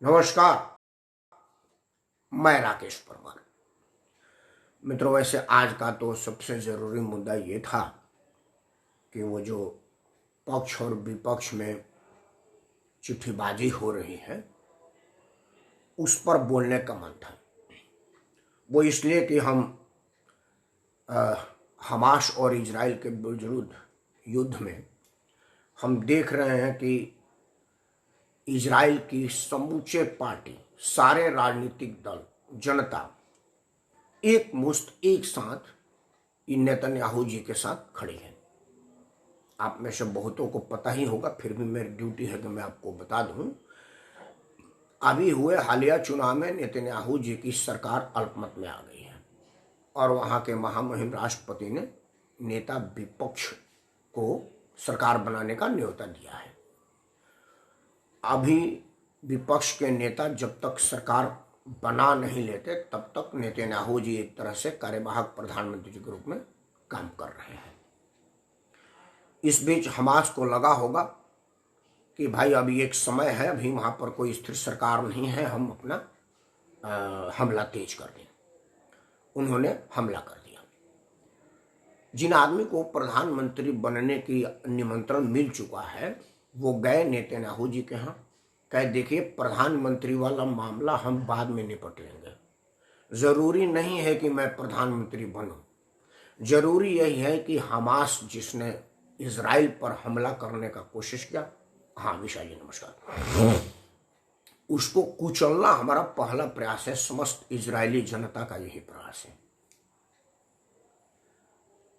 नमस्कार। मैं राकेश परमार। मित्रों, वैसे आज का तो सबसे ज़रूरी मुद्दा ये था कि वो जो पक्ष और विपक्ष में चिट्ठीबाजी हो रही है उस पर बोलने का मन था। वो इसलिए कि हम हमास और इजराइल के विरुद्ध युद्ध में हम देख रहे हैं कि इजराइल की समूचे पार्टी, सारे राजनीतिक दल, जनता एक मुश्त एक साथ इन नेतन्याहू जी के साथ खड़ी है। आप में से बहुतों को पता ही होगा, फिर भी मेरी ड्यूटी है कि मैं आपको बता दूं। अभी हुए हालिया चुनाव में नेतन्याहू जी की सरकार अल्पमत में आ गई है और वहां के महामहिम राष्ट्रपति ने नेता विपक्ष को सरकार बनाने का न्योता दिया है। अभी विपक्ष के नेता जब तक सरकार बना नहीं लेते तब तक नेतन्याहू जी एक तरह से कार्यवाहक प्रधानमंत्री के रूप में काम कर रहे हैं। इस बीच हमास को लगा होगा कि भाई अभी एक समय है, अभी वहां पर कोई स्थिर सरकार नहीं है, हम अपना हमला तेज कर दें। उन्होंने हमला कर दिया। जिन आदमी को प्रधानमंत्री बनने की निमंत्रण मिल चुका है वो गए नेतन्याहू जी के यहाँ, कह देखिए प्रधानमंत्री वाला मामला हम बाद में निपट लेंगे, जरूरी नहीं है कि मैं प्रधानमंत्री बनूं, जरूरी यही है कि हमास जिसने इजराइल पर हमला करने का कोशिश किया, हाँ विशाल जी नमस्कार, उसको कुचलना हमारा पहला प्रयास है। समस्त इजरायली जनता का यही प्रयास है।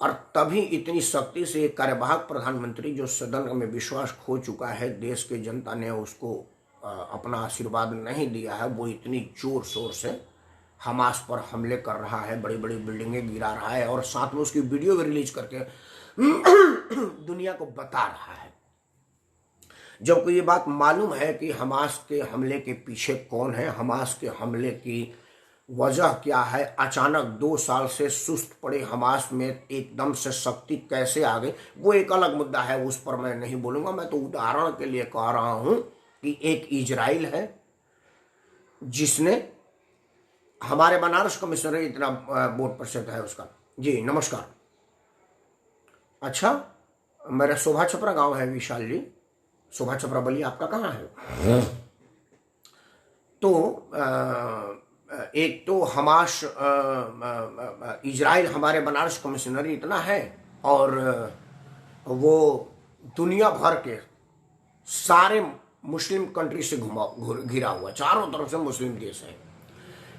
और तभी इतनी सख्ती से एक कार्यवाहक प्रधानमंत्री जो सदन में विश्वास खो चुका है, देश की जनता ने उसको अपना आशीर्वाद नहीं दिया है, वो इतनी जोर शोर से हमास पर हमले कर रहा है, बड़ी बड़ी बिल्डिंगें गिरा रहा है और साथ में उसकी वीडियो भी रिलीज करके दुनिया को बता रहा है। जबकि ये बात मालूम है कि हमास के हमले के पीछे कौन है, हमास के हमले की वजह क्या है, अचानक 2 साल से सुस्त पड़े हमास में एकदम से शक्ति कैसे आ गई, वो एक अलग मुद्दा है, उस पर मैं नहीं बोलूंगा। मैं तो उदाहरण के लिए कह रहा हूं कि एक इजराइल है जिसने हमारे बनारस कमिश्नर इतना बोर्ड प्रसिद्ध है उसका। जी नमस्कार। अच्छा, मेरा शोभा छपरा गांव है विशाल जी, शोभा छपरा बलिया आपका कहाँ है? तो एक तो हमास इजराइल हमारे बनारस कमिश्नरी इतना है और वो दुनिया भर के सारे मुस्लिम कंट्री से घिरा हुआ, चारों तरफ से मुस्लिम देश है,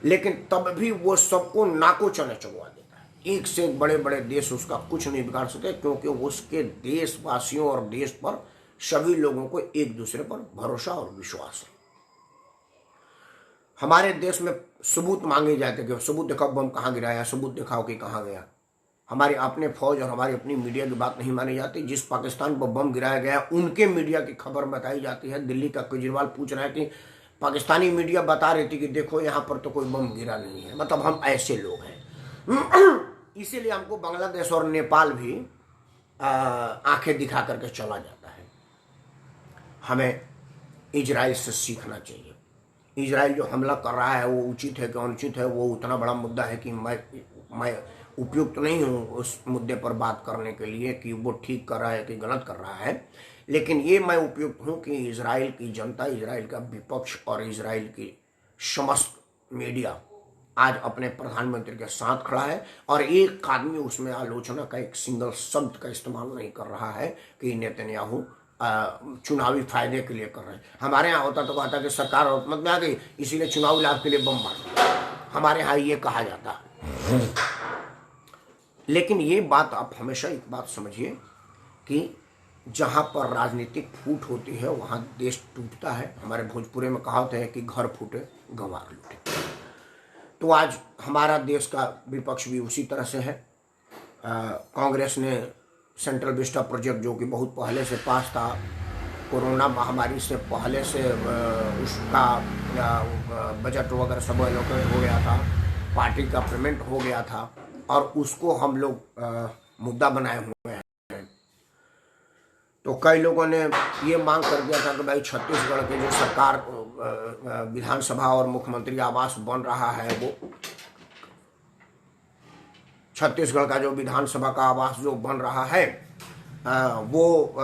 लेकिन तब भी वो सबको नाको चने चबवा देता है। एक से एक बड़े बड़े देश उसका कुछ नहीं बिगाड़ सकते, क्योंकि उसके देशवासियों और देश पर सभी लोगों को एक दूसरे पर भरोसा और विश्वास है। हमारे देश में सबूत मांगे जाते कि सबूत दिखाओ बम कहाँ गिराया, सबूत दिखाओ कि कहाँ गया। हमारी अपने फौज और हमारी अपनी मीडिया की बात नहीं मानी जाती। जिस पाकिस्तान पर बम गिराया गया उनके मीडिया की खबर बताई जाती है। दिल्ली का केजरीवाल पूछ रहा है कि पाकिस्तानी मीडिया बता रही थी कि देखो यहाँ पर तो कोई बम गिरा नहीं है। मतलब हम ऐसे लोग हैं। इसीलिए हमको बांग्लादेश और नेपाल भी आंखें दिखा करके चला जाता है। हमें इजराइल से सीखना चाहिए। इजराइल जो हमला कर रहा है वो उचित है कि अनुचित है, वो उतना बड़ा मुद्दा है कि मैं उपयुक्त नहीं हूँ उस मुद्दे पर बात करने के लिए कि वो ठीक कर रहा है कि गलत कर रहा है। लेकिन ये मैं उपयुक्त हूँ कि इजराइल की जनता, इजराइल का विपक्ष और इजराइल की समस्त मीडिया आज अपने प्रधानमंत्री के साथ खड़ा है और एक आदमी उसमें आलोचना का एक सिंगल शब्द का इस्तेमाल नहीं कर रहा है कि नेतन्याहू चुनावी फायदे के लिए कर रहे हैं। हमारे यहाँ होता तो कहता कि सरकार हुकूमत में आ गई इसीलिए चुनावी लाभ के लिए बम मार दिया, हमारे यहाँ ये कहा जाता है। लेकिन ये बात आप हमेशा एक बात समझिए कि जहाँ पर राजनीतिक फूट होती है वहाँ देश टूटता है। हमारे भोजपुरी में कहावत है कि घर फूटे गंवार लूटे। तो आज हमारा देश का विपक्ष भी उसी तरह से है। कांग्रेस ने सेंट्रल विस्टा प्रोजेक्ट जो कि बहुत पहले से पास था, कोरोना महामारी से पहले से उसका बजट वगैरह सब एलोकेट हो गया था, पार्टी का पेमेंट हो गया था और उसको हम लोग मुद्दा बनाए हुए हैं। तो कई लोगों ने ये मांग कर दिया था कि भाई छत्तीसगढ़ की जो सरकार विधानसभा और मुख्यमंत्री आवास बन रहा है, वो छत्तीसगढ़ का जो विधानसभा का आवास जो बन रहा है वो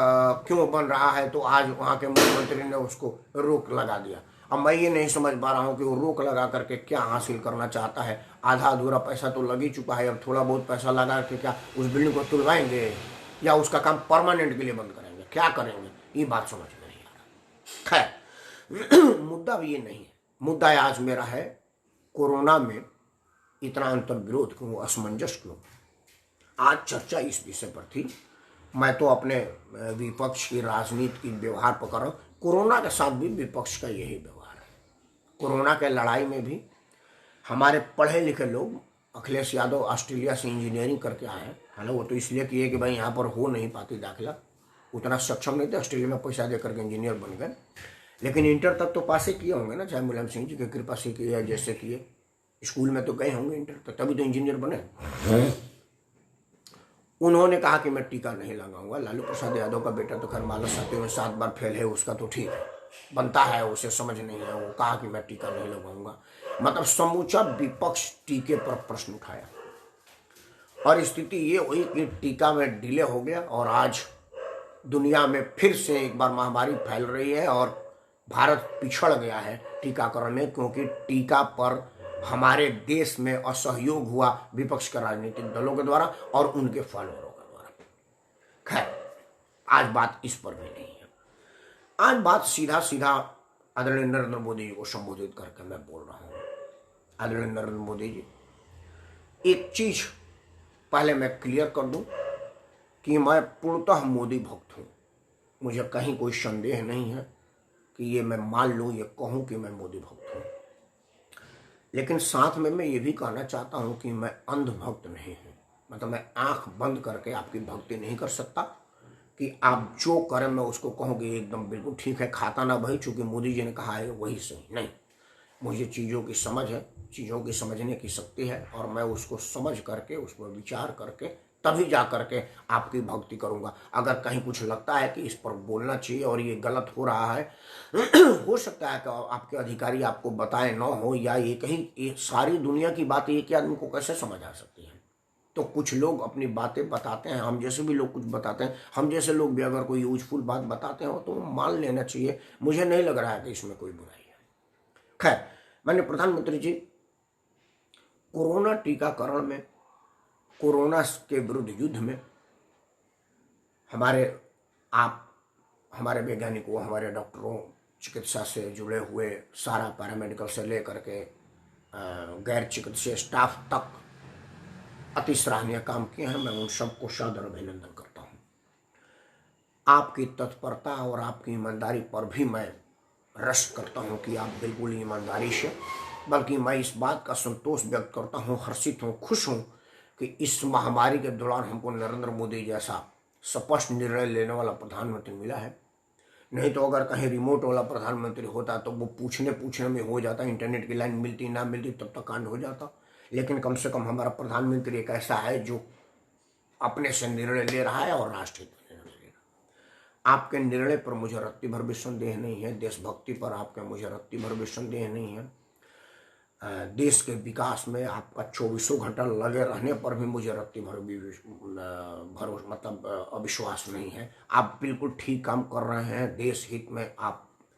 क्यों बन रहा है, तो आज वहाँ के मुख्यमंत्री ने उसको रोक लगा दिया। अब मैं ये नहीं समझ पा रहा हूँ कि वो रोक लगा करके क्या हासिल करना चाहता है। आधा अधूरा पैसा तो लग ही चुका है, अब थोड़ा बहुत पैसा लगा के क्या उस बिल्डिंग को तुलवाएंगे या उसका काम परमानेंट के लिए बंद करेंगे, क्या करेंगे, ये बात समझ में नहीं आ रहा। खैर मुद्दा भी ये नहीं है, मुद्दा आज मेरा है कोरोना में इतना अंतर विरोध क्यों, असमंजस क्यों। आज चर्चा इस विषय पर थी। मैं तो अपने विपक्ष की राजनीति की व्यवहार पकड़ रहा हूँ। कोरोना के साथ भी विपक्ष का यही व्यवहार है। कोरोना के लड़ाई में भी हमारे पढ़े लिखे लोग, अखिलेश यादव ऑस्ट्रेलिया से इंजीनियरिंग करके आए हैं, हालांकि वो तो इसलिए किए कि भाई यहाँ पर हो नहीं पाती दाखिला, उतना सक्षम नहीं थे, ऑस्ट्रेलिया में पैसा दे करके इंजीनियर बन गए, लेकिन इंटर तक तो पास ही किए होंगे ना, चाहे मुलायम सिंह जी की कृपा से किए या जैसे किए, स्कूल में तो गए होंगे इंटर तक, तभी तो इंजीनियर बने। उन्होंने कहा कि मैं टीका नहीं लगाऊंगा। लालू प्रसाद यादव का बेटा तो खैर मान लो 7वीं में 7 बार फेल है, उसका तो ठीक है, बनता है, उसे समझ नहीं है, वो कहा कि मैं टीका नहीं लगाऊंगा। मतलब समूचा विपक्ष टीके पर प्रश्न उठाया और स्थिति ये हुई कि टीका में डिले हो गया और आज दुनिया में फिर से एक बार महामारी फैल रही है और भारत पिछड़ गया है टीकाकरण में, क्योंकि टीका पर हमारे देश में असहयोग हुआ विपक्ष के राजनीतिक दलों के द्वारा और उनके फॉलोअरों के द्वारा। खैर आज बात इस पर भी नहीं है, आज बात सीधा सीधा आदरणीय नरेंद्र मोदी जी को संबोधित करके मैं बोल रहा हूँ। आदरणीय नरेंद्र मोदी जी, एक चीज पहले मैं क्लियर कर दूं कि मैं पूर्णतः मोदी भक्त हूँ। मुझे कहीं कोई संदेह नहीं है कि ये मैं मान लूँ, ये कहूँ कि मैं मोदी भक्त हूँ, लेकिन साथ में मैं ये भी कहना चाहता हूँ कि मैं अंध भक्त नहीं हूँ। मतलब मैं आंख बंद करके आपकी भक्ति नहीं कर सकता कि आप जो करें मैं उसको कहूँ कि एकदम बिल्कुल ठीक है, खाता ना भाई चूंकि मोदी जी ने कहा है वही सही। नहीं, मुझे चीज़ों की समझ है, चीज़ों की समझने की शक्ति है और मैं उसको समझ करके, उस पर विचार करके तभी जा करके आपकी भक्ति करूंगा। अगर कहीं कुछ लगता है कि इस पर बोलना चाहिए और ये गलत हो रहा है हो सकता है कि आपके अधिकारी आपको बताए न हो, या ये कहीं सारी दुनिया की बात एक ही आदमी को कैसे समझ आ सकती है। तो कुछ लोग अपनी बातें बताते हैं, हम जैसे भी लोग कुछ बताते हैं, हम जैसे लोग भी अगर कोई यूजफुल बात बताते हो तो मान लेना चाहिए। मुझे नहीं लग रहा है कि इसमें कोई बुराई है। खैर, मैंने प्रधानमंत्री जी कोरोना टीकाकरण में, कोरोना के विरुद्ध युद्ध में हमारे वैज्ञानिकों, हमारे डॉक्टरों, चिकित्सा से जुड़े हुए सारा पैरामेडिकल से लेकर के गैर चिकित्सीय स्टाफ तक अति सराहनीय काम किए हैं। मैं उन सबको सादर अभिनंदन करता हूँ। आपकी तत्परता और आपकी ईमानदारी पर भी मैं रश्क करता हूँ कि आप बिल्कुल ईमानदारी से, बल्कि मैं इस बात का संतोष व्यक्त करता हूँ, हर्षित हूँ, खुश हूँ कि इस महामारी के दौरान हमको नरेंद्र मोदी जैसा स्पष्ट निर्णय लेने वाला प्रधानमंत्री मिला है। नहीं तो अगर कहीं रिमोट वाला प्रधानमंत्री होता तो वो पूछने में हो जाता, इंटरनेट की लाइन मिलती ना मिलती तब तक कांड हो जाता। लेकिन कम से कम हमारा प्रधानमंत्री एक ऐसा है जो अपने से निर्णय ले रहा है और राष्ट्रहित में निर्णय ले रहा है। आपके निर्णय पर मुझे रत्ती भर भी संदेह नहीं है, देशभक्ति पर आपके मुझे रत्ती भर भी संदेह नहीं है, देश के विकास में आपका 24 घंटा लगे रहने पर भी मुझे रत्ती भर भी भरोसा मतलब अविश्वास नहीं है। आप बिल्कुल ठीक काम कर रहे हैं, देश हित में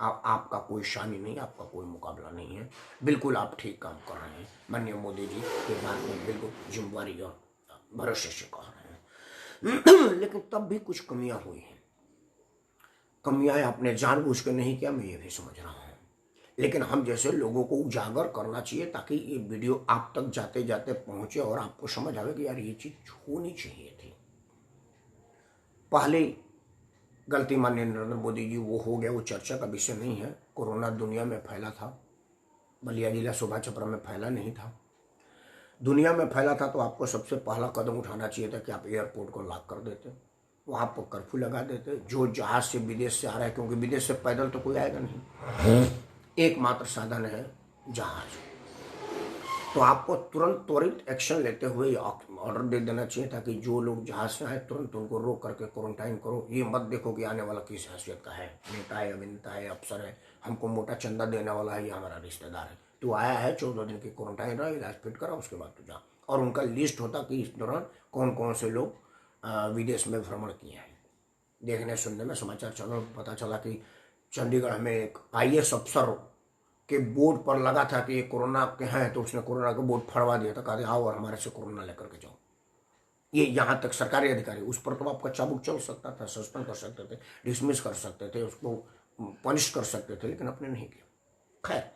आपका कोई शानी नहीं, आपका कोई मुकाबला नहीं है, बिल्कुल आप ठीक काम कर रहे हैं। माननीय मोदी जी के बात में बिल्कुल जिम्मेवारी और भरोसे से कह रहे हैं। लेकिन तब भी कुछ कमियां हुई हैं। कमियां आपने जानबूझ के नहीं किया, मैं ये भी समझ रहा हूँ, लेकिन हम जैसे लोगों को उजागर करना चाहिए ताकि ये वीडियो आप तक जाते जाते पहुंचे और आपको समझ आवे कि यार ये चीज होनी चाहिए थी। पहली गलती माननीय नरेंद्र मोदी जी वो हो गया, वो चर्चा का विषय नहीं है। कोरोना दुनिया में फैला था, बलिया जिला शोभा छपरा में फैला नहीं था। दुनिया में फैला था तो आपको सबसे पहला कदम उठाना चाहिए था कि आप एयरपोर्ट को लॉक कर देते, वहाँ पर कर्फ्यू लगा देते। जो जहाज से विदेश से आ रहा है, क्योंकि विदेश से पैदल तो कोई आएगा नहीं, एकमात्र साधन है जहाज। तो आपको तुरंत त्वरित एक्शन लेते हुए ऑर्डर दे देना चाहिए, ताकि जो लोग जहाज से आए तुरंत उनको रोक करके क्वारंटाइन करो। ये मत देखो कि आने वाला किस हैसियत का है, नेता है, अभिनेता है, अफसर है, हमको मोटा चंदा देने वाला है, ये हमारा रिश्तेदार है। तो आया है 14 दिन की क्वारंटाइन रहा, इलाज फिट करा, उसके बाद तो जा। और उनका लिस्ट होता कि इस दौरान कौन कौन से लोग विदेश में भ्रमण किए हैं। देखने सुनने में समाचार चैनल पता चला कि चंडीगढ़ में एक IAS अफसर के बोर्ड पर लगा था कि ये कोरोना के हैं, तो उसने कोरोना का बोर्ड फड़वा दिया था, कहा आओ और हमारे से कोरोना लेकर के जाओ। ये यहाँ तक सरकारी अधिकारी, उस पर तो आपका चाबुक चल सकता था, सस्पेंड कर सकते थे, डिसमिस कर सकते थे, उसको पनिश कर सकते थे, लेकिन आपने नहीं किया। खैर,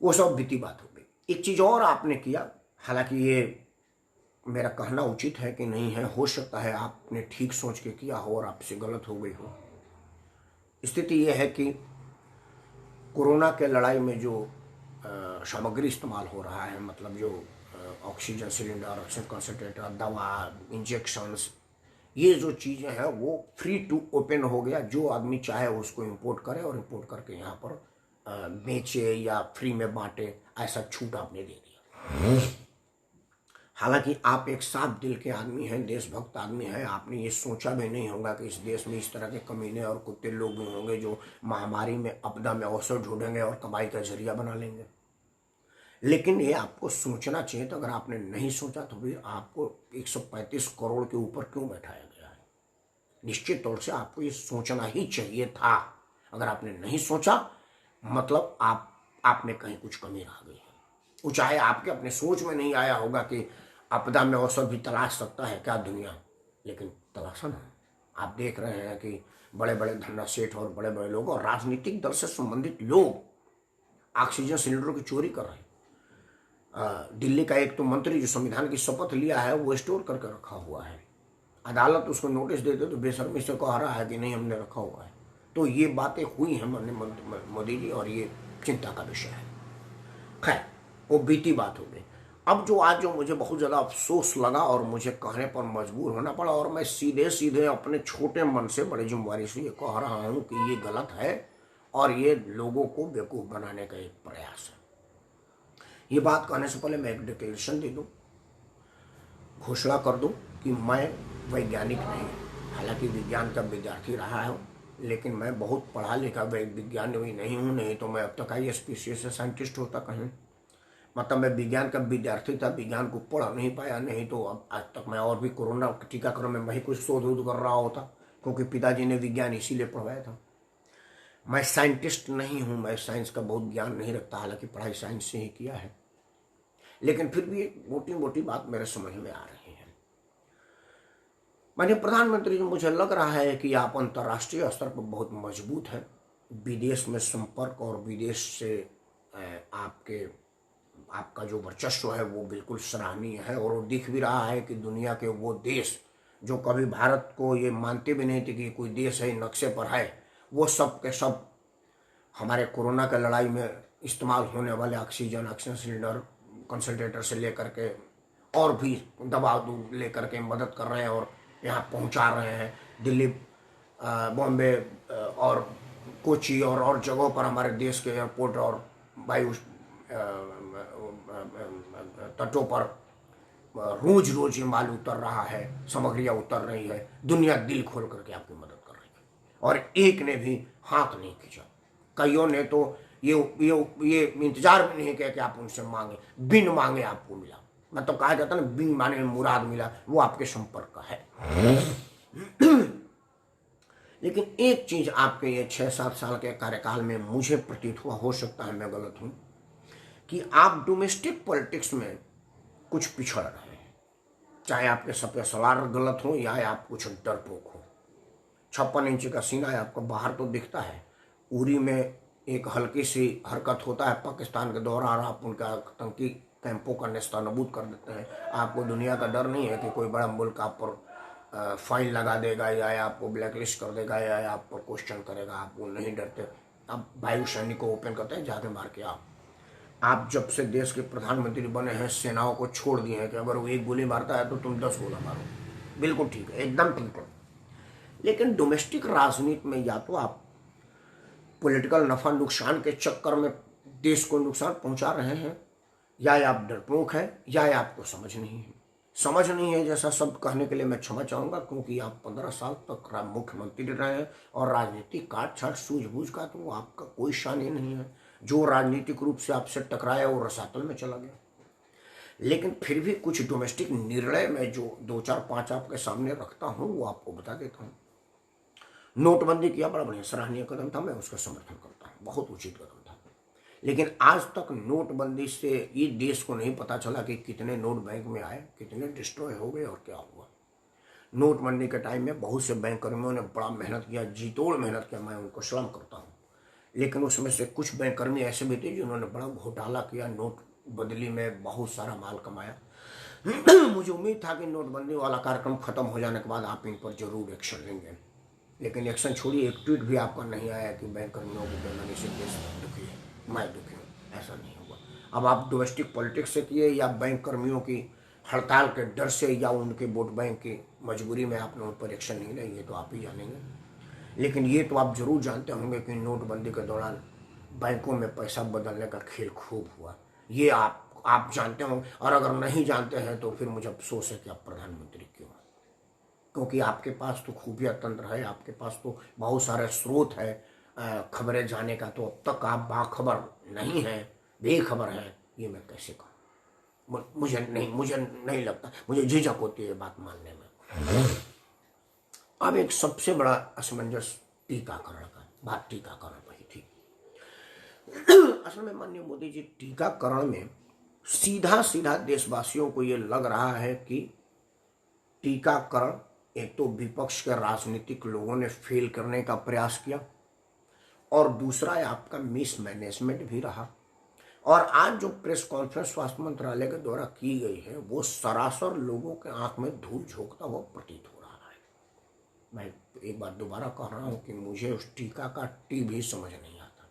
वो सब बीती बात हो गई। एक चीज़ और आपने किया, हालांकि ये मेरा कहना उचित है कि नहीं है, हो सकता है आपने ठीक सोच के किया हो और आपसे गलत हो गई हो। स्थिति ये है कि कोरोना के लड़ाई में जो सामग्री इस्तेमाल हो रहा है, मतलब जो ऑक्सीजन सिलेंडर, ऑक्सीजन कंसंट्रेटर, दवा, इंजेक्शंस, ये जो चीज़ें हैं वो फ्री टू ओपन हो गया। जो आदमी चाहे उसको इंपोर्ट करे और इंपोर्ट करके यहाँ पर बेचे या फ्री में बांटे, ऐसा छूट आपने दे दिया। हालांकि आप एक साफ दिल के आदमी हैं, देशभक्त आदमी हैं, आपने ये सोचा भी नहीं होगा कि इस देश में इस तरह के कमीने और कुत्ते लोग भी होंगे जो महामारी में, आपदा में अवसर ढूंढेंगे और कमाई का जरिया बना लेंगे। लेकिन ये आपको सोचना चाहिए। तो अगर आपने नहीं सोचा तो फिर आपको 135 करोड़ के ऊपर क्यों बैठाया गया है? निश्चित तौर से आपको ये सोचना ही चाहिए था। अगर आपने नहीं सोचा, मतलब आपने कहीं कुछ कमी रह गई है। वो चाहे आपके अपने सोच में नहीं आया होगा कि आपदा में अवसर भी तलाश सकता है क्या दुनिया, लेकिन तलाशा ना। आप देख रहे हैं कि बड़े बड़े धन्ना सेठ और बड़े बड़े लोग और राजनीतिक दल से संबंधित लोग ऑक्सीजन सिलेंडरों की चोरी कर रहे हैं। दिल्ली का एक तो मंत्री जो संविधान की शपथ लिया है वो स्टोर करके रखा हुआ है। अदालत उसको नोटिस देते तो बेशर्मी से कह रहा है कि नहीं हमने रखा हुआ है। तो ये बातें हुई हैं मोदी जी, और ये चिंता का विषय है। खैर, वो बीती बात हो गई। अब जो मुझे बहुत ज़्यादा अफसोस लगा और मुझे कहने पर मजबूर होना पड़ा, और मैं सीधे सीधे अपने छोटे मन से बड़ी जिम्मेवारी से ये कह रहा हूँ कि ये गलत है और ये लोगों को बेवकूफ़ बनाने का एक प्रयास है। ये बात कहने से पहले मैं एक डिक्लेरेशन दे दूँ, घोषणा कर दूँ कि मैं वैज्ञानिक नहीं, हालांकि विज्ञान का विद्यार्थी रहा हूँ, लेकिन मैं बहुत पढ़ा लिखा विज्ञान भी नहीं हूँ। नहीं तो मैं अब तक ISPC से साइंटिस्ट होता कहीं। मतलब मैं विज्ञान का विद्यार्थी था, विज्ञान को पढ़ नहीं पाया। नहीं तो अब आज तक मैं और भी कोरोना टीकाकरण में वही कुछ शोध कर रहा होता, क्योंकि पिताजी ने विज्ञान इसीलिए पढ़वाया था। मैं साइंटिस्ट नहीं हूँ, मैं साइंस का बहुत ज्ञान नहीं रखता, हालांकि पढ़ाई साइंस से ही किया है। लेकिन फिर भी एक मोटी मोटी बात मेरे समझ में आ रही है। माननीय प्रधानमंत्री जी, मुझे लग रहा है कि आप अंतर्राष्ट्रीय स्तर पर बहुत मजबूत हैं। विदेश में संपर्क और विदेश से आपका जो वर्चस्व है वो बिल्कुल सराहनीय है। और वो दिख भी रहा है कि दुनिया के वो देश जो कभी भारत को ये मानते भी नहीं थे कि कोई देश है, नक्शे पर है, वो सब के सब हमारे कोरोना के लड़ाई में इस्तेमाल होने वाले ऑक्सीजन सिलेंडर, कंसंट्रेटर से लेकर के और भी दवा लेकर के मदद कर रहे हैं और यहाँ पहुँचा रहे हैं। दिल्ली, बॉम्बे और कोची और जगहों पर हमारे देश के एयरपोर्ट और वायु तटों पर रोज रोज ये माल उतर रहा है, सामग्रियाँ उतर रही है। दुनिया दिल खोल करके आपकी मदद कर रही है और एक ने भी हाथ नहीं खींचा। कईयों ने तो ये इंतजार भी नहीं किया कि आप उनसे मांगे, बिन मांगे आपको मिला। मतलब कहा जाता है ना, बिन मांगे मुराद मिला, वो आपके संपर्क का है। लेकिन एक चीज आपके ये 6-7 साल के कार्यकाल में मुझे प्रतीत हुआ, हो सकता है मैं गलत हूं, कि आप डोमेस्टिक पॉलिटिक्स में कुछ पिछड़ रहे हैं। चाहे आपके सफेद सवार गलत हो या आप कुछ डरपोक हो। 56 इंच का सीना है आपका, बाहर तो दिखता है। उरी में एक हल्की सी हरकत होता है पाकिस्तान के दौरान, आप उनका आतंकी कैंपों का नेस्तनाबूद कर देते हैं। आपको दुनिया का डर नहीं है कि कोई बड़ा मुल्क आप पर फाइन लगा देगा या आपको ब्लैकलिस्ट कर देगा या आप पर क्वेश्चन करेगा। आपको नहीं डरते। आप वायु सैनिक को ओपन करते हैं, जाके मार के आप जब से देश के प्रधानमंत्री बने हैं, सेनाओं को छोड़ दिए हैं कि अगर वो एक गोली मारता है तो तुम 10 गोला मारो। बिल्कुल ठीक है, एकदम ठीक है। लेकिन डोमेस्टिक राजनीति में या तो आप पॉलिटिकल नफा नुकसान के चक्कर में देश को नुकसान पहुंचा रहे हैं, या आप डरपोक है या आपको समझ नहीं है। समझ नहीं है जैसा शब्द कहने के लिए मैं क्षमा चाहूँगा, क्योंकि आप 15 साल तक मुख्यमंत्री रहे हैं और राजनीतिक काट छाट सूझबूझ का तो आपका कोई शान ही नहीं है। जो राजनीतिक रूप से आपसे टकराया वो रसातल में चला गया। लेकिन फिर भी कुछ डोमेस्टिक निर्णय में जो 2 4 5 आपके सामने रखता हूँ वो आपको बता देता हूँ। नोटबंदी किया, बड़ा बढ़िया सराहनीय कदम था, मैं उसका समर्थन करता हूँ, बहुत उचित कदम था। लेकिन आज तक नोटबंदी से ये देश को नहीं पता चला कि कितने नोट बैंक में आए, कितने डिस्ट्रॉय हो गए और क्या हुआ। नोटबंदी के टाइम में बहुत से बैंक कर्मियों ने बड़ा मेहनत किया, जी तोड़ मेहनत किया, मैं उनको सलाम करता हूँ। लेकिन उसमें से कुछ बैंक कर्मी ऐसे भी थे जिन्होंने बड़ा घोटाला किया, नोट बदली में बहुत सारा माल कमाया। मुझे उम्मीद था कि नोटबंदी वाला कार्यक्रम खत्म हो जाने के बाद आप इन पर जरूर एक्शन लेंगे, लेकिन एक्शन छोड़िए, एक ट्वीट भी आपका नहीं आया कि बैंक कर्मियों को बेईमानी से देश दुखी है, मैं दुखी हूँ, ऐसा नहीं होगा। अब आप डोमेस्टिक पॉलिटिक्स से किए या बैंक कर्मियों की हड़ताल के डर से या उनके वोट बैंक की मजबूरी में आपने उन पर एक्शन नहीं लिया, ये तो आप ही जानेंगे। लेकिन ये तो आप जरूर जानते होंगे कि नोटबंदी के दौरान बैंकों में पैसा बदलने का खेल खूब हुआ, ये आप जानते हो। और अगर नहीं जानते हैं तो फिर मुझे अफसोस है कि आप प्रधानमंत्री क्यों हैं, क्योंकि आपके पास तो खुफिया तंत्र है, आपके पास तो बहुत सारे स्रोत है खबरें जाने का, तो अब तक आप बाखबर नहीं हैं, बेखबर हैं, ये मैं कैसे कहूँ। मुझे नहीं लगता, मुझे झिझक होती है बात मानने में। अब एक सबसे बड़ा असमंजस टीकाकरण का, बात टीकाकरण वही थी। असल में माननीय मोदी जी, टीकाकरण में सीधा सीधा देशवासियों को ये लग रहा है कि टीकाकरण एक तो विपक्ष के राजनीतिक लोगों ने फेल करने का प्रयास किया और दूसरा आपका मिसमैनेजमेंट भी रहा। और आज जो प्रेस कॉन्फ्रेंस स्वास्थ्य मंत्रालय के द्वारा की गई है वो सरासर लोगों के आंख में धूल झोंकता हुआ प्रतीत हो रहा है। मैं एक बार दोबारा कह रहा हूं कि मुझे उस टीका का टी भी समझ नहीं आता।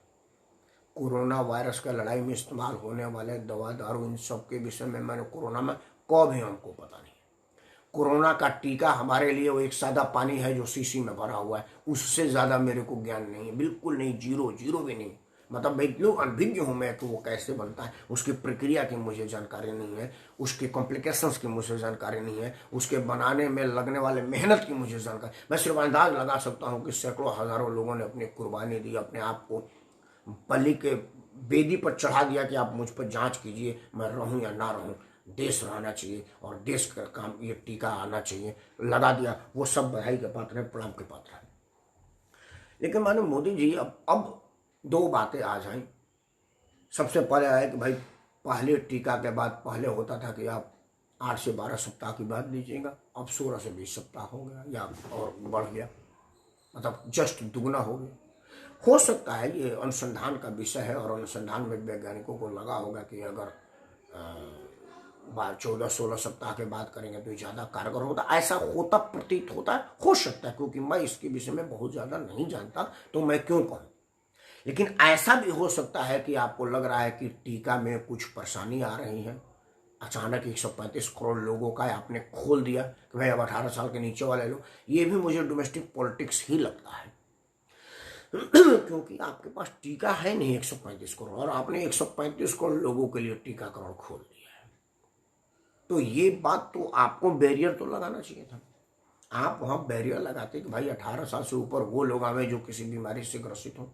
कोरोना वायरस का लड़ाई में इस्तेमाल होने वाले दवा दारू इन सब के विषय में मैंने कोरोना में कब है हमको पता नहीं। कोरोना का टीका हमारे लिए वो एक सादा पानी है जो शीशी में भरा हुआ है, उससे ज़्यादा मेरे को ज्ञान नहीं है, बिल्कुल नहीं, जीरो भी नहीं। मतलब भाई लोग अनभिज्ञ हूँ मैं कि वो कैसे बनता है, उसकी प्रक्रिया की मुझे जानकारी नहीं है, उसके कॉम्प्लिकेशंस की मुझे जानकारी नहीं है, उसके बनाने में लगने वाले मेहनत की मुझे जानकारी। मैं सिर्फ अंदाज लगा सकता हूँ कि सैकड़ों हज़ारों लोगों ने अपनी कुर्बानी दी, अपने आप को बलि के बेदी पर चढ़ा दिया कि आप मुझ पर जाँच कीजिए, मैं रहूँ या ना रहूँ, देश रहना चाहिए और देश का काम ये टीका आना चाहिए, लगा दिया। वो सब बधाई के पात्र है, प्रणाम के पात्र है। लेकिन मानो मोदी जी अब 2 बातें आ जाएं। सबसे पहले आया कि भाई पहले टीका के बाद पहले होता था कि आप 8 से 12 सप्ताह की बात लीजिएगा, अब 16 से 20 सप्ताह हो गया या और बढ़ गया, मतलब जस्ट दुगना हो गया। हो सकता है ये अनुसंधान का विषय है और अनुसंधान में वैज्ञानिकों को लगा होगा कि अगर 14-16 सप्ताह के बाद करेंगे तो ज़्यादा कारगर होता, ऐसा होता प्रतीत होता है। हो सकता है, क्योंकि मैं इसके विषय में बहुत ज़्यादा नहीं जानता तो मैं क्यों कहूँ। लेकिन ऐसा भी हो सकता है कि आपको लग रहा है कि टीका में कुछ परेशानी आ रही है, अचानक 135 करोड़ लोगों का आपने खोल दिया कि भाई अब 18 साल के नीचे वाले लोग, ये भी मुझे डोमेस्टिक पॉलिटिक्स ही लगता है। क्योंकि आपके पास टीका है नहीं 135 करोड़ और आपने 135 करोड़ लोगों के लिए टीकाकरण खोल दिया है, तो ये बात तो आपको बैरियर तो लगाना चाहिए था। आप वहाँ बैरियर लगाते कि भाई 18 साल से ऊपर वो लोग आवे जो किसी बीमारी से ग्रसित हों,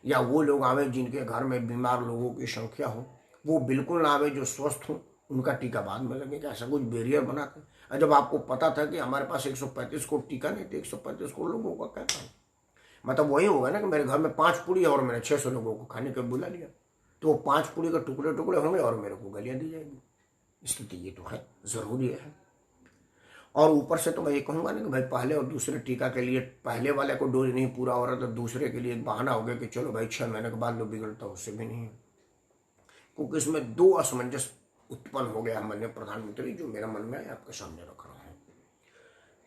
या वो लोग आवे जिनके घर में बीमार लोगों की संख्या हो, वो बिल्कुल ना आवे जो स्वस्थ हों, उनका टीका बाद में लगेगा, ऐसा कुछ बैरियर बनाते। और जब आपको पता था कि हमारे पास 135 करोड़ टीका नहीं थे, 135 करोड़ लोगों का क्या काम, मतलब वही होगा ना कि मेरे घर में 5 पूड़ी और मैंने 600 लोगों को खाने के बुला लिया, तो वो 5 पूड़ी के टुकड़े टुकड़े होंगे और मेरे को गालियाँ दी जाएगी। स्थिति ये तो है, ज़रूरी है। और ऊपर से तो मैं ये कहूँगा ना कि भाई पहले और दूसरे टीका के लिए पहले वाले को डोज नहीं पूरा हो रहा तो दूसरे के लिए एक बहाना हो गया कि चलो भाई 6 महीने के बाद जो बिगड़ता उससे भी नहीं है, क्योंकि इसमें 2 असमंजस उत्पन्न हो गया माननीय प्रधानमंत्री, जो मेरा मन में है आपके सामने रख रहा हूँ।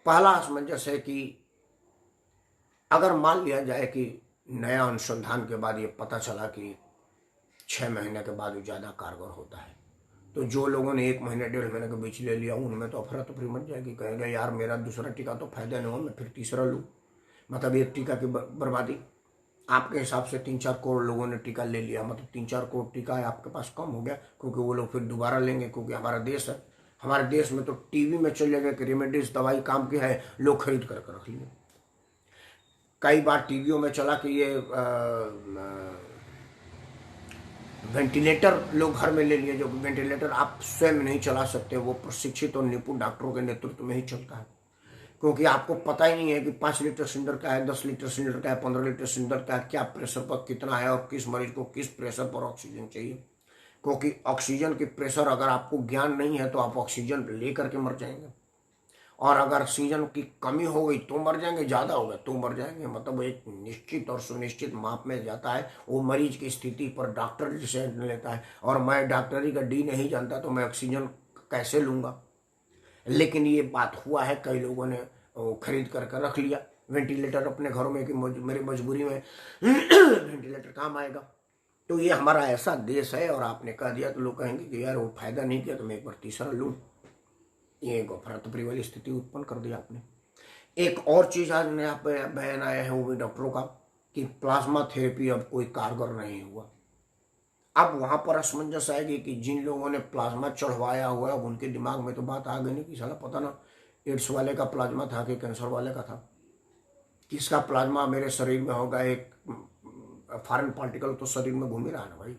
पहला असमंजस है कि अगर मान लिया जाए कि नया अनुसंधान के बाद ये पता चला कि 6 महीने के बाद ज़्यादा कारगर होता है, तो जो लोगों ने 1 महीने 1.5 महीने के बीच ले लिया उनमें तो अफरा तफरी मच जाएगी, कहेंगे यार मेरा दूसरा टीका तो फायदा नहीं हुआ, मैं फिर तीसरा लूँ, मतलब एक टीका की बर्बादी। आपके हिसाब से 3-4 करोड़ लोगों ने टीका ले लिया, मतलब 3-4 करोड़ टीका है आपके पास कम हो गया, क्योंकि वो लोग फिर दोबारा लेंगे, क्योंकि हमारा देश है। हमारे देश में तो टीवी में चल जाएगा कि रेमेडीज दवाई काम की है, लोग खरीद कर रख लिए। कई बार टीवियों में चला कि ये वेंटिलेटर लोग घर में ले लिए, जो वेंटिलेटर आप स्वयं नहीं चला सकते, वो प्रशिक्षित और निपुण डॉक्टरों के नेतृत्व में ही चलता है, क्योंकि आपको पता ही नहीं है कि 5 लीटर सिलेंडर का है, 10 लीटर सिलेंडर का है, 15 लीटर सिलेंडर का है, क्या प्रेशर पर कितना है और किस मरीज को किस प्रेशर पर ऑक्सीजन चाहिए। क्योंकि ऑक्सीजन की प्रेशर अगर आपको ज्ञान नहीं है तो आप ऑक्सीजन ले करके मर जाएंगे, और अगर ऑक्सीजन की कमी हो गई तो मर जाएंगे, ज़्यादा हो गया तो मर जाएंगे। मतलब एक निश्चित और सुनिश्चित माप में जाता है, वो मरीज की स्थिति पर डॉक्टर डिसीजन लेता है। और मैं डॉक्टरी का डी नहीं जानता तो मैं ऑक्सीजन कैसे लूँगा। लेकिन ये बात हुआ है, कई लोगों ने खरीद करके रख लिया वेंटिलेटर अपने घरों में कि मेरी मजबूरी में वेंटिलेटर काम आएगा। तो ये हमारा ऐसा देश है, और आपने कह दिया तो लोग कहेंगे कि यार वो फायदा नहीं किया तो मैं एक बार तीसरा लूँ। ये अफरा तफरी वाली स्थिति उत्पन्न कर दिया आपने। एक और चीज़ आज नया बयान आया है वो भी डॉक्टरों का कि प्लाज्मा थेरेपी अब कोई कारगर नहीं हुआ। अब वहां पर असमंजस आएगी कि जिन लोगों ने प्लाज्मा चढ़वाया हुआ है अब उनके दिमाग में तो बात आ गई नहीं कि साला पता ना एड्स वाले का प्लाज्मा था कि कैंसर वाले का था, किसका प्लाज्मा मेरे शरीर में होगा। एक फॉरेन पार्टिकल तो शरीर में घूम ही रहा है ना भाई,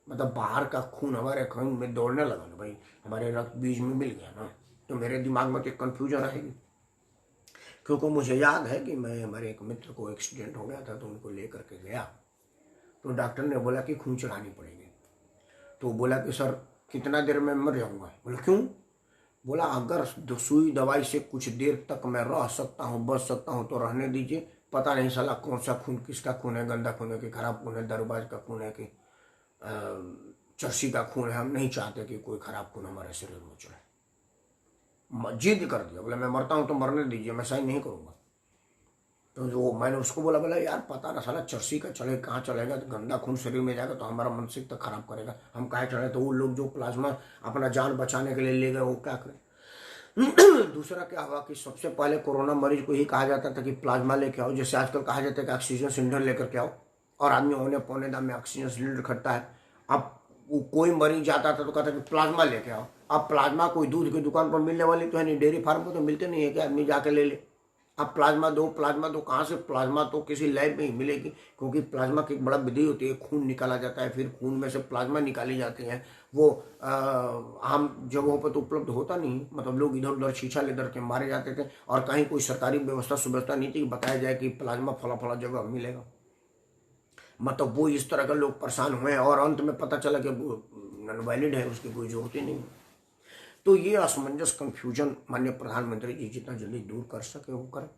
मतलब बाहर का खून हमारे खून में दौड़ने लगा ना भाई, हमारे रक्त बीज में मिल गया ना, तो मेरे दिमाग में तो एक कन्फ्यूजन आएगी। क्योंकि मुझे याद है कि मैं हमारे एक मित्र को एक्सीडेंट हो गया था तो उनको ले करके गया, तो डॉक्टर ने बोला कि खून चढ़ानी पड़ेगी। तो बोला कि सर कितना देर में मर जाऊंगा। बोला क्यों? बोला अगर सुई दवाई से कुछ देर तक मैं रह सकता हूँ, बच सकता हूँ तो रहने दीजिए। पता नहीं साला कौन सा खून किसका खून है, गंदा खून है कि खराब खून है, दारूबाज का खून है कि चर्सी का खून है। हम नहीं चाहते कि कोई खराब खून हमारे शरीर में चढ़े। जिद कर दिया, बोला मैं मरता हूँ तो मरने दीजिए, मैं साइन नहीं करूँगा। तो जो मैंने उसको बोला यार पता ना साला चर्सी का चढ़े कहाँ चलेगा, तो गंदा खून शरीर में जाएगा तो हमारा मानसिकता खराब करेगा, हम कहाँ चढ़े। तो वो लोग जो प्लाज्मा अपना जान बचाने के लिए ले गए वो क्या करें। दूसरा क्या हुआ कि सबसे पहले कोरोना मरीज को ही कहा जाता था कि प्लाज्मा लेके आओ, जैसे आजकल कहा जाता है कि ऑक्सीजन सिलेंडर लेकर के आओ, और आदमी औने पौने दाम में ऑक्सीजन सिलेंडर खरीदता है। अब वो कोई मरीज जाता था तो कहता कि प्लाज्मा लेके आओ। अब प्लाज्मा कोई दूध की दुकान पर मिलने वाली तो है नहीं, डेयरी फार्म पर तो मिलते नहीं है कि आदमी जाके ले ले। अब प्लाज्मा दो कहाँ से? प्लाज्मा तो किसी लैब में ही मिलेगी, क्योंकि प्लाज्मा की एक बड़ा विधि होती है, खून निकाला जाता है, फिर खून में से प्लाज्मा निकाली जाती है। वो आम जगहों पर तो उपलब्ध होता नहीं, मतलब लोग इधर उधर शीशा लेकर के मारे जाते थे, और कहीं कोई सरकारी व्यवस्था सुव्यवस्था नहीं थी कि बताया जाए कि प्लाज्मा फला फला जगह मिलेगा। मतलब वो इस तरह के लोग परेशान हुए, और अंत में पता चला कि वो नॉन वैलिड है, उसकी कोई जरूरत ही नहीं। तो ये असमंजस कंफ्यूजन माननीय प्रधानमंत्री जी जितना जल्दी दूर कर सके वो करें।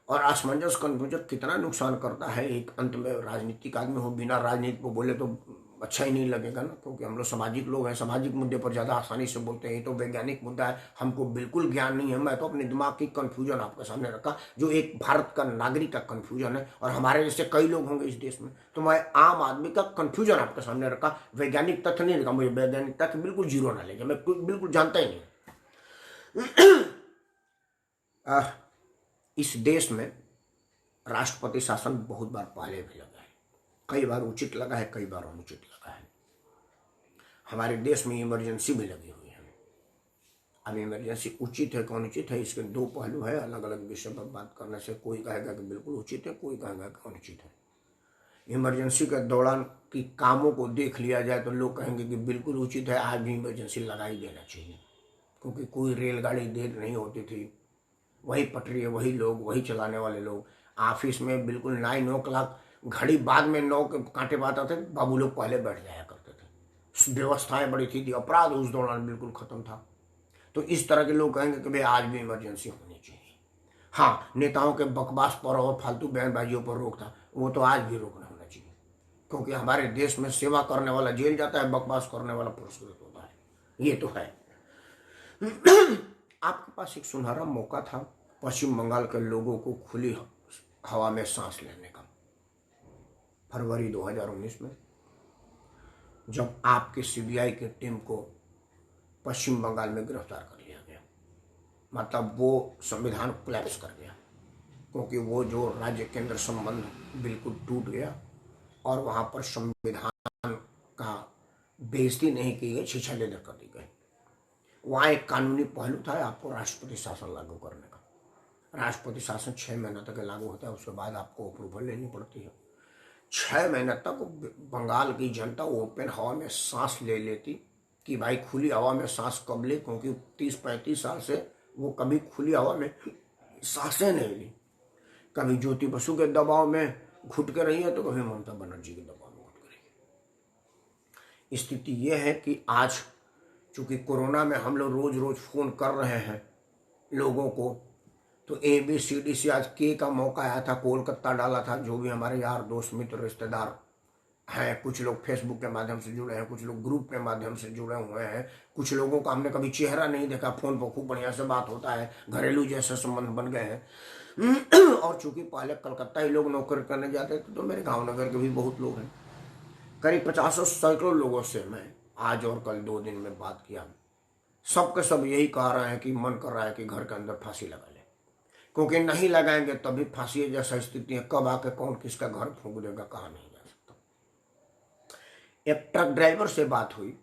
और असमंजस कंफ्यूजन कितना नुकसान करता है, एक अंत में राजनीतिक आदमी हो बिना राजनीति को बोले तो अच्छा ही नहीं लगेगा ना, क्योंकि हम लोग सामाजिक लोग हैं, सामाजिक मुद्दे पर ज़्यादा आसानी से बोलते हैं। ये तो वैज्ञानिक मुद्दा है, हमको बिल्कुल ज्ञान नहीं है। मैं तो अपने दिमाग की कन्फ्यूजन आपके सामने रखा, जो एक भारत का नागरिक का कन्फ्यूजन है, और हमारे जैसे कई लोग होंगे इस देश में, तो मैं आम आदमी का कन्फ्यूजन आपके सामने रखा। वैज्ञानिक तथ्य नहीं रखा, मुझे वैज्ञानिक तथ्य बिल्कुल जीरो नॉलेज है, मैं बिल्कुल जानता ही नहीं। इस देश में राष्ट्रपति शासन बहुत बार पहले भी लगा है, कई बार उचित लगा है, कई बार अनुचित लगा है। हमारे देश में इमरजेंसी भी लगी हुई है। अब इमरजेंसी उचित है कि अनुचित है, इसके दो पहलू है। अलग अलग विषय पर बात करने से कोई कहेगा कि बिल्कुल उचित है, कोई कहेगा कि अनुचित है। इमरजेंसी के दौरान की कामों को देख लिया जाए तो लोग कहेंगे कि बिल्कुल उचित है, आज भी इमरजेंसी लगा ही देना चाहिए, क्योंकि कोई रेलगाड़ी देर नहीं होती थी, वही पटरी है, वही लोग, वही चलाने वाले लोग। ऑफिस में बिल्कुल 9 o'clock घड़ी बाद में 9 के कांटे बात आते, बाबू लोग पहले बैठ जाया करते थे, व्यवस्थाएं बड़ी थी, अपराध उस दौरान बिल्कुल खत्म था। तो इस तरह के लोग कहेंगे कि भाई आज भी इमरजेंसी होनी चाहिए। हाँ, नेताओं के बकवास पर और फालतू बयानबाजियों पर रोक था, वो तो आज भी रोकना होना चाहिए, क्योंकि हमारे देश में सेवा करने वाला जेल जाता है, बकवास करने वाला पुरस्कृत होता है। ये तो है। आपके पास एक सुनहरा मौका था पश्चिम बंगाल के लोगों को खुली हवा में सांस लेने का। फरवरी 2019 में जब आपके सीबीआई की टीम को पश्चिम बंगाल में गिरफ्तार कर लिया गया, मतलब वो संविधान कोलैप्स कर गया। क्योंकि वो जो राज्य केंद्र संबंध बिल्कुल टूट गया और वहाँ पर संविधान का बेइज्जती नहीं की गई, छिछलेदर कर दी गई। वहाँ एक कानूनी पहलू था आपको राष्ट्रपति शासन लागू करने का। राष्ट्रपति शासन 6 महीने तक लागू होता है, उसके बाद आपको अप्रूवल लेनी पड़ती है। 6 महीने तक बंगाल की जनता ओपन हवा में सांस ले लेती कि भाई खुली हवा में सांस कब ले, क्योंकि 30-35 साल से वो कभी खुली हवा में सांसें नहीं ली। कभी ज्योति बसु के दबाव में घुट के रही है तो कभी ममता बनर्जी के दबाव में घुट के रही है। स्थिति ये है कि आज चूंकि कोरोना में हम लोग रोज रोज फोन कर रहे हैं लोगों को, तो ABCD से आज के का मौका आया था, कोलकाता डाला था। जो भी हमारे यार दोस्त मित्र रिश्तेदार हैं, कुछ लोग फेसबुक के माध्यम से जुड़े हैं, कुछ लोग ग्रुप के माध्यम से जुड़े हुए हैं, कुछ लोगों का हमने कभी चेहरा नहीं देखा, फोन पर खूब बढ़िया से बात होता है, घरेलू जैसे संबंध बन गए हैं। और चूंकि पहले कलकत्ता ही लोग नौकरी करने जाते थे, तो मेरे गाँव नगर के भी बहुत लोग हैं। करीब 50-100 लोगों से मैं आज और कल 2 दिन में बात किया। सबके सब यही कह रहे हैं कि मन कर रहा है कि घर के अंदर फांसी लगा ले, क्योंकि नहीं लगाएंगे तभी फांसी जैसा स्थिति है। कब आके कौन किसका घर फूंक देगा कहा नहीं जा सकता। एक ट्रक ड्राइवर से बात हुई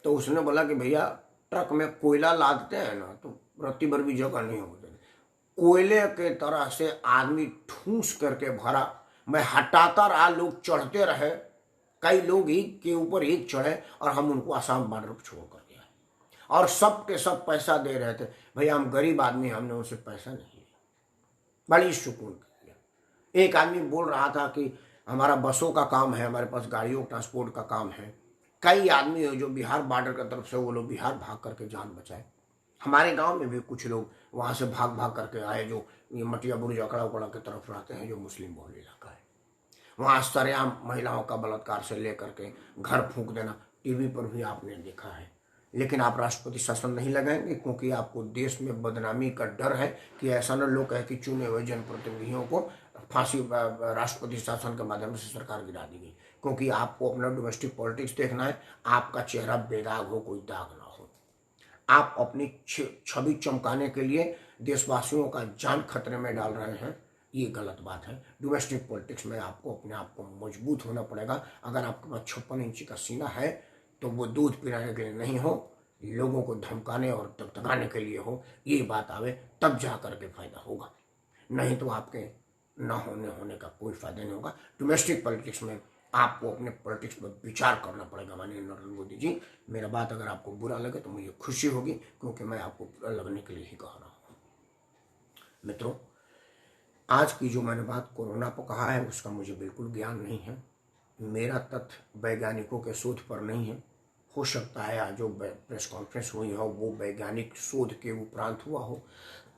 तो उसने बोला कि भैया ट्रक में कोयला लादते हैं ना तो रत्ती भर भी जगह नहीं होती, कोयले के तरह से आदमी ठूस करके भरा, मैं हटाता रहा, लोग चढ़ते रहे, कई लोग एक के ऊपर एक चढ़े और हम उनको आसाम बॉर्डर पर छोड़ कर दिया। और सब के सब पैसा दे रहे थे। भैया हम गरीब आदमी, हमने उनसे पैसा नहीं लिया, बड़ी सुकून कर लिया। एक आदमी बोल रहा था कि हमारा बसों का काम है, हमारे पास गाड़ियों ट्रांसपोर्ट का काम है। कई आदमी जो बिहार बॉर्डर की तरफ से, वो लोग बिहार भाग करके जान बचाए। हमारे गांव में भी कुछ लोग वहां से भाग भाग करके आए, जो ये मटिया बुर्ज अकड़ा उकड़ा की तरफ रहते हैं, जो मुस्लिम बहुल इलाका है। वहां सरेआम महिलाओं का बलात्कार से लेकर के घर फूंक देना टीवी पर भी आपने देखा है। लेकिन आप राष्ट्रपति शासन नहीं लगाएंगे, क्योंकि आपको देश में बदनामी का डर है कि ऐसा न लोग कहे कि चुने हुए जनप्रतिनिधियों को फांसी राष्ट्रपति शासन के माध्यम से सरकार गिरा दी गई। क्योंकि आपको अपना डोमेस्टिक पॉलिटिक्स देखना है, आपका चेहरा बेदाग हो, कोई दाग ना हो। आप अपनी छवि चमकाने के लिए देशवासियों का जान खतरे में डाल रहे हैं, ये गलत बात है। डोमेस्टिक पॉलिटिक्स में आपको अपने आप को मजबूत होना पड़ेगा। अगर आपके पास 56 इंच का सीना है तो वो दूध पिलाने के लिए नहीं हो, लोगों को धमकाने और तकतकाने के लिए हो। ये बात आवे तब जा करके फायदा होगा, नहीं तो आपके ना होने का कोई फायदा नहीं होगा। डोमेस्टिक पॉलिटिक्स में आपको अपने पॉलिटिक्स पर विचार करना पड़ेगा। माननीय नरेंद्र मोदी जी, मेरा बात अगर आपको बुरा लगे तो मुझे खुशी होगी, क्योंकि मैं आपको बुरा लगने के लिए ही कह रहा हूँ। मित्रों, आज की जो मैंने बात कोरोना पर कहा है उसका मुझे बिल्कुल ज्ञान नहीं है। मेरा तथ्य वैज्ञानिकों के शोध पर नहीं है। हो सकता है आज जो प्रेस कॉन्फ्रेंस हुई हो वो वैज्ञानिक शोध के उपरांत हुआ हो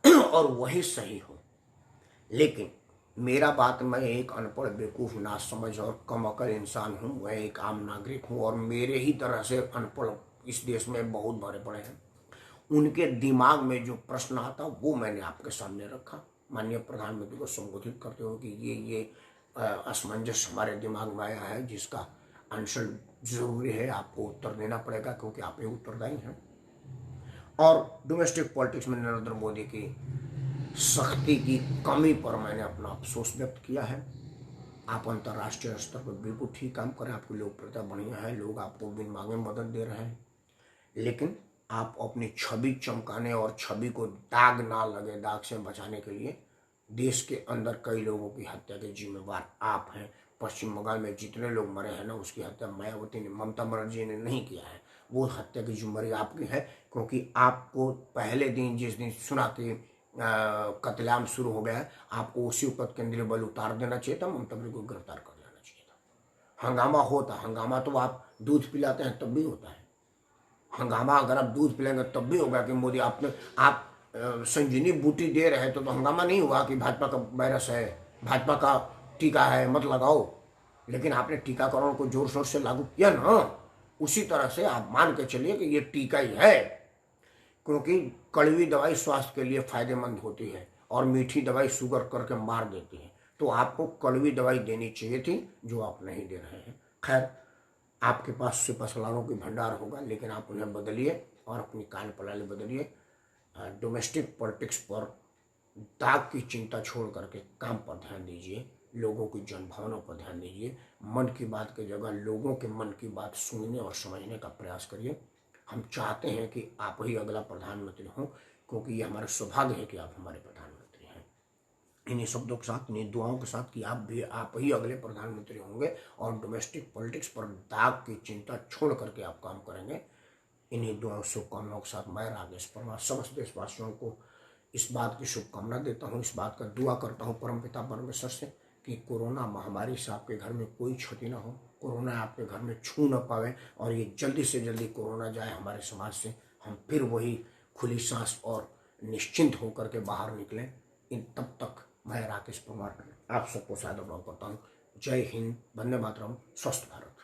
और वही सही हो, लेकिन मेरा बात, मैं एक अनपढ़ बेवकूफ़ नासमझ और कम अकल इंसान हूँ। मैं एक आम नागरिक हूँ और मेरे ही तरह से अनपढ़ इस देश में बहुत भरे पड़े हैं। उनके दिमाग में जो प्रश्न आता वो मैंने आपके सामने रखा, माननीय प्रधानमंत्री को संबोधित करते हुए कि ये असमंजस हमारे दिमाग में आया है, जिसका आंसर जरूरी है, आपको उत्तर देना पड़ेगा, क्योंकि आप ये उत्तरदायी हैं। और डोमेस्टिक पॉलिटिक्स में नरेंद्र मोदी की सख्ती की कमी पर मैंने अपना अफसोस व्यक्त किया है। आप अंतर्राष्ट्रीय स्तर पर बिल्कुल ठीक काम करें, आपकी लोकप्रियता बढ़िया है, लोग आपको बिन मांगे मदद दे रहे हैं, लेकिन आप अपनी छवि चमकाने और छवि को दाग ना लगे, दाग से बचाने के लिए देश के अंदर कई लोगों की हत्या के जिम्मेवार आप हैं। पश्चिम बंगाल में जितने लोग मरे हैं ना, उसकी हत्या मायावती ने, ममता बनर्जी ने नहीं किया है। वो हत्या की जिम्मेदारी आपकी है, क्योंकि आपको पहले दिन जिस दिन सुना कि कत्लेआम शुरू हो गया है, आपको उसी वक्त केंद्रीय बल उतार देना चाहिए था, ममता बनर्जी को गिरफ्तार कर लेना चाहिए था। हंगामा होता, हंगामा तो आप दूध पिलाते हैं तब भी होता है। हंगामा अगर आप दूध पिलाएंगे तब भी होगा कि मोदी आप संजीवनी बूटी दे रहे हैं, तो हंगामा नहीं हुआ कि भाजपा का वायरस है, भाजपा का टीका है, मत लगाओ। लेकिन आपने टीकाकरण को जोर शोर से लागू किया ना, उसी तरह से आप मान के चलिए कि ये टीका ही है, क्योंकि कड़वी दवाई स्वास्थ्य के लिए फायदेमंद होती है और मीठी दवाई शुगर करके मार देती है। तो आपको कड़वी दवाई देनी चाहिए थी, जो आप नहीं दे रहे हैं। खैर, आपके पास सुपर सलारों की भंडार होगा, लेकिन आप उन्हें बदलिए और अपनी कार्यप्रणाली बदलिए। डोमेस्टिक पॉलिटिक्स पर दाग की चिंता छोड़ करके काम पर ध्यान दीजिए, लोगों की जनभावनाओं पर ध्यान दीजिए। मन की बात की जगह लोगों के मन की बात सुनने और समझने का प्रयास करिए। हम चाहते हैं कि आप ही अगला प्रधानमंत्री हों, क्योंकि ये हमारा सौभाग्य है कि आप हमारे प्रधानमंत्री हैं। इन्हीं शब्दों के साथ, इन्हीं दुआओं के साथ कि आप ही अगले प्रधानमंत्री होंगे और डोमेस्टिक पॉलिटिक्स पर दाग की चिंता छोड़ करके आप काम करेंगे। इन्हीं दुआओं शुभकामनाओं के साथ मैं राकेश परमार समस्त देशवासियों को इस बात की शुभकामना देता हूँ, इस बात का दुआ करता हूँ परमपिता परमेश्वर से कि कोरोना महामारी से आपके घर में कोई क्षति ना हो, कोरोना आपके घर में छू ना पावे और ये जल्दी से जल्दी कोरोना जाए हमारे समाज से, हम फिर वही खुली सांस और निश्चिंत होकर के बाहर निकलें। इन तब तक मैं राकेश परमार आप सबको सादर करता हूँ। जय हिंद, वंदे मातरम, स्वस्थ भारत।